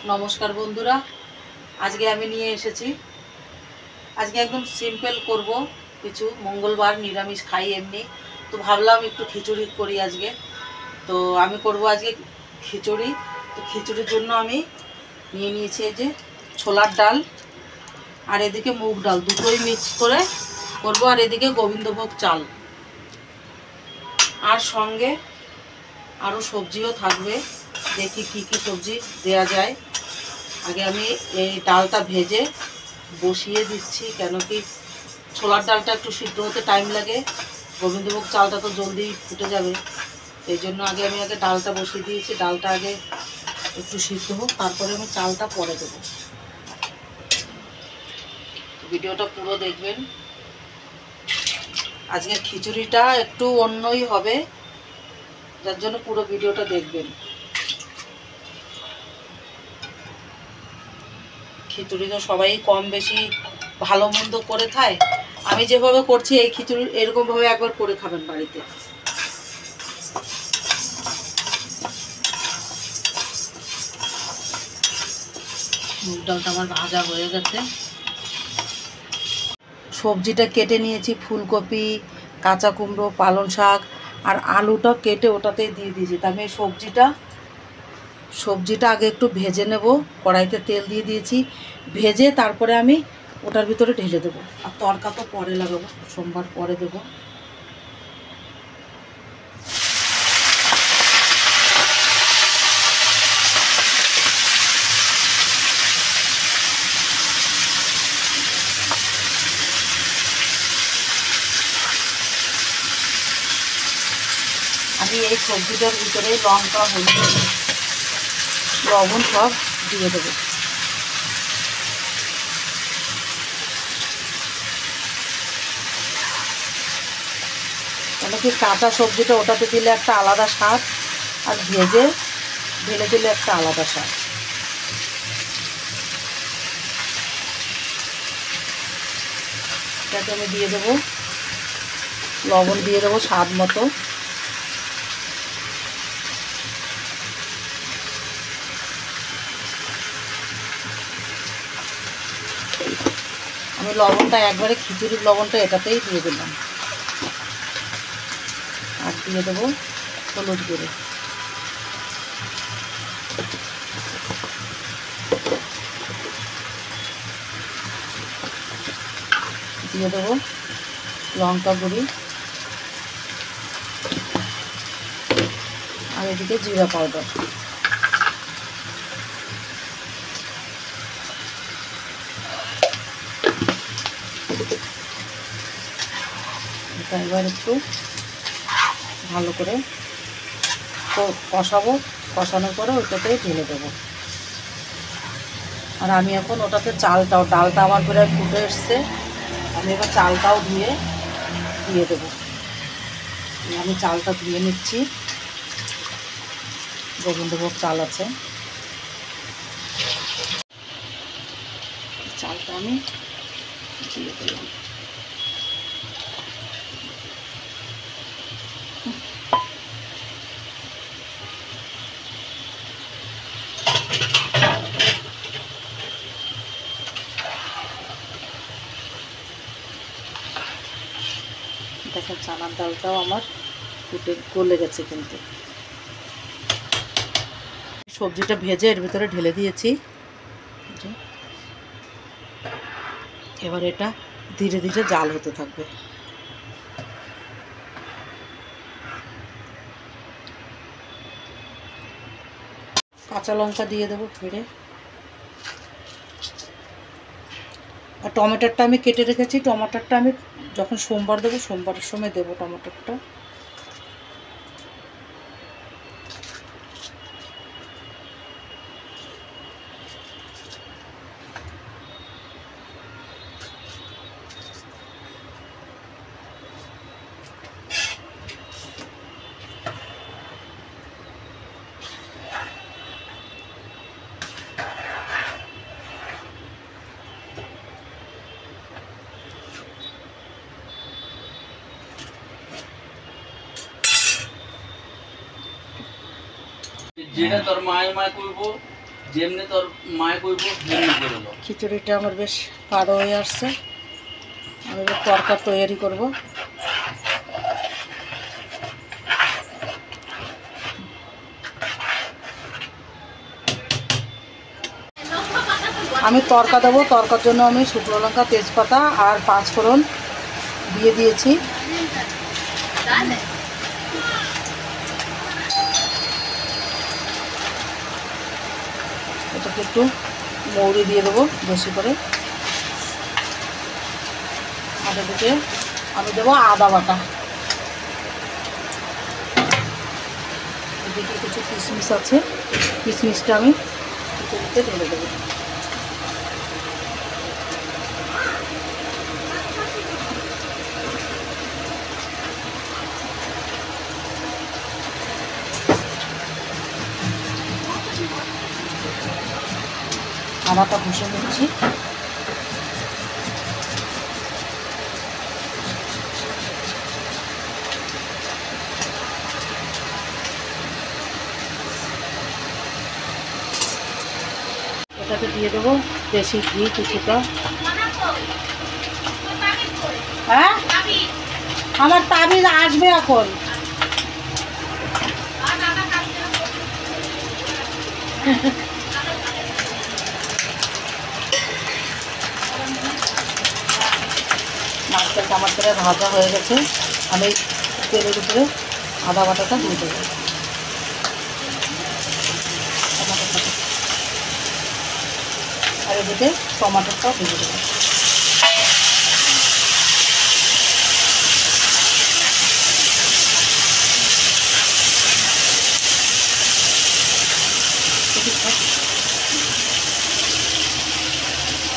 নমস্কার বন্ধুরা, আজকে আমি নিয়ে এসেছি, আজকে একদম সিম্পল করব কিছু। মঙ্গলবার নিরামিষ খাই এমনি, তো ভাবলাম একটু খিচুড়ি করি আজকে। তো আমি করব আজকে খিচুড়ি। তো খিচুড়ির জন্য আমি নিয়ে নিয়েছি এই যে ছোলার ডাল, আর এদিকে মুগ ডাল, দুটোই মিক্স করে করব। আর এদিকে গোবিন্দভোগ চাল, আর সঙ্গে আরও সবজিও থাকবে। দেখি কি কি সবজি দেয়া যায়। আগে আমি এই ডালটা ভেজে বসিয়ে দিচ্ছি, কেন কি ছোলার ডালটা একটু সিদ্ধ হতে টাইম লাগে, গোবিন্দভোগ চালটা তো জলদি ফুটে যাবে। এই জন্য আগে ডালটা বসিয়ে দিয়েছি। ডালটা আগে একটু সিদ্ধ হোক, তারপরে আমি চালটা পরে দেবো। ভিডিওটা পুরো দেখবেন। আজকে খিচুড়িটা একটু অন্যই হবে, যার জন্য পুরো ভিডিওটা দেখবেন। খিচুড়ি তো সবাই কম বেশি ভালো মন্দ করে খায়। আমি যেভাবে করছি এই খিচুড়ি এরকমভাবে একবার করে খাবেন বাড়িতে। মুগ ডালটা আমার ভাজা হয়ে গেছে। সবজিটা কেটে নিয়েছি, ফুলকপি, কাঁচা কুমড়ো, পালং শাক আর আলুটা কেটে ওটাতেই দিয়ে দিয়েছি। তা আমি সবজিটা আগে একটু ভেজে নেব। কড়াইতে তেল দিয়ে দিয়েছি, ভেজে তারপরে আমি ওটার ভিতরে ঢেলে দেবো। আর তরকা তো পরে লাগাবো, সোমবার পরে দেবো। আমি এই সবজিটার ভিতরে লঙ্কা, হলুদ, লবণ সব দিয়ে দেবো। কেন কি কাঁচা সবজিটা ওটাতে দিলে একটা আলাদা স্বাদ, আর ভেজে ঢেলে দিলে একটা আলাদা স্বাদ। এটাকে আমি দিয়ে দেবো, লবণ দিয়ে দেবো স্বাদ মতো। আমি লবণটা একবারে খিচুড়ির লবণটা এটাতেই দিয়ে দিলাম। আর দিয়ে দেবো হলুদ গুঁড়ো। দিয়ে দেবো লঙ্কা গুঁড়ি, আর এদিকে জিরা পাউডার। এটা এবার একটু ভালো করে কষাবো, কষানোর পরে ওটাতেই ঢেলে দেবো। আর আমি এখন ওটাতে ডালটা আমার প্রায় ফুটে এসছে, আমি এবার চালটাও দিয়ে দেবো। আমি চালটা ধুয়ে নিচ্ছি, গোবিন্দভোগ চাল আছে। চালটা আমি দিয়ে দিলাম। দেখেন চানার ডালটাও আমার ফুটে গলে গেছে। কিন্তু সবজিটা ভেজে এর ভিতরে ঢেলে দিয়েছি। এবার এটা ধীরে ধীরে জাল হতে থাকবে। কাঁচা লঙ্কা দিয়ে দেবো ফেড়ে। আর টমেটোটা আমি কেটে রেখেছি, টমেটোটা আমি যখন সোমবার দেবো, সোমবারের সময় দেবো টমেটোটা। যেটা তোর মায় মায় করবো যেমনি তোর মায়ে কইব যেমনি করে দাও। খিচুড়িটা আমার বেশ গাঢ় হয়ে আসছে, আমি এবার তরকা তৈরি করব। আমি তরকা দেবো, তরকার জন্য আমি শুকনো লঙ্কা, তেজপাতা আর 5 ফোড়ন দিয়ে দিয়েছি। এটাকে একটু মৌরি দিয়ে দেবো বেশি করে। আর এদিকে আমি দেবো আদা বাটা, এদিকে কিছু কিশমিশ আছে, কিশমিশটা আমি খিচুড়িতে ঢেলে দেবো। আদাটা ঘষে নিচ্ছি। এটাকে দিয়ে দেবো দেশি ঘি কিছুটা। হ্যাঁ, আমার তাবিজ আসবে এখন। নারকেল টমাটারের ভাজা হয়ে গেছে, আমি তেলের উপরে আদা বাটাটা দিয়ে দেবো। আর এদিকে টমাটোটাও দিয়ে দেবো।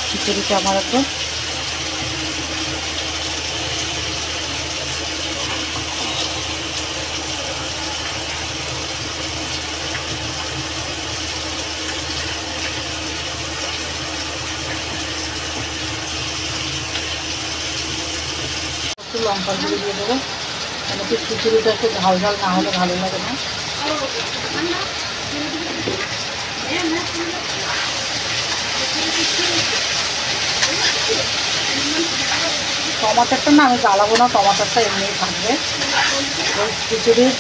খিচুড়িটা আমার একটু লঙ্কা গুঁড়ো দিয়ে দেবো, আমাকে খিচুড়িটা একটু ঝাল ঝাল না হলে ভালো লাগে না। টমাটারটা না আমি জ্বালাবো না, টমাটারটা এমনিই থাকবে। ওই খিচুড়ির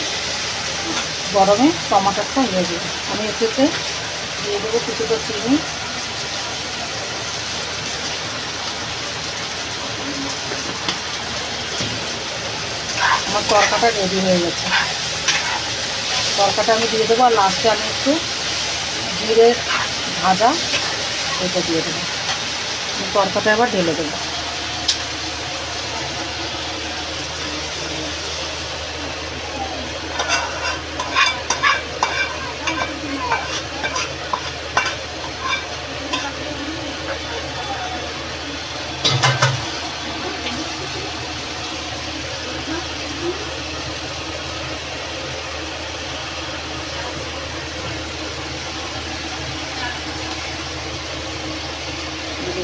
গরমে টমাটারটা হয়ে যাবে। আমি এতে দিয়ে দেবো কিছুটা চিনি। আমার তরকাটা রেডি হয়ে গেছে, তরকাটা আমি দিয়ে দেবো। আর লাস্টে আমি একটু জিরের ভাজা এটা দিয়ে দেবো। তরকাটা এবার ঢেলে দেবো।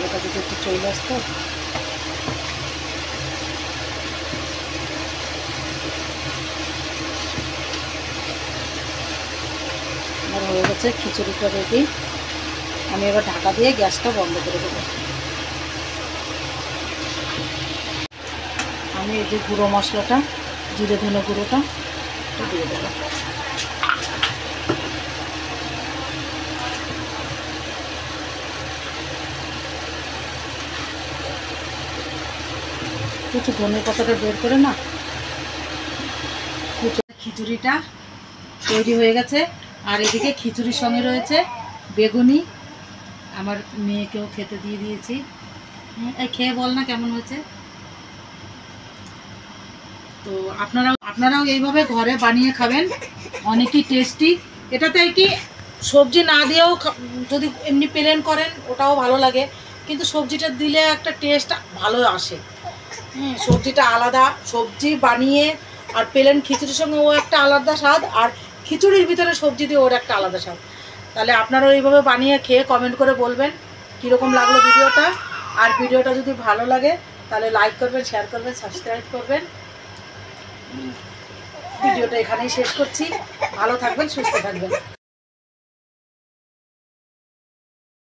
এটা যদি একটু চলে আসতো, আমার হয়ে গেছে খিচুড়িটা রেডি। আমি এবার ঢাকা দিয়ে গ্যাসটা বন্ধ করে দেবো। আমি এই যে গুঁড়ো মশলাটা, জিরে ধনে গুঁড়োটা দিয়ে দেবো। কিছু ধনে পাতাটা বের করে না, খিচুড়িটা তৈরি হয়ে গেছে। আর এদিকে খিচুড়ির সঙ্গে রয়েছে বেগুনি, আমার মেয়েকেও খেতে দিয়ে দিয়েছি। এই খেয়ে বল না কেমন হয়েছে। তো আপনারাও এইভাবে ঘরে বানিয়ে খাবেন, অনেকই টেস্টি। এটাতে কি সবজি না দিয়েও যদি এমনি প্লেন করেন ওটাও ভালো লাগে, কিন্তু সবজিটা দিলে একটা টেস্ট ভালো আসে। সবজিটা আলাদা, সবজি বানিয়ে আর প্লেন খিচুড়ির সঙ্গে ও একটা আলাদা স্বাদ, আর খিচুড়ির ভিতরে সবজি দিয়ে ওর একটা আলাদা স্বাদ। তাহলে আপনারাও এইভাবে বানিয়ে খেয়ে কমেন্ট করে বলবেন কীরকম লাগলো ভিডিওটা। আর ভিডিওটা যদি ভালো লাগে তাহলে লাইক করবেন, শেয়ার করবেন, সাবস্ক্রাইব করবেন। ভিডিওটা এখানেই শেষ করছি। ভালো থাকবেন, সুস্থ থাকবেন।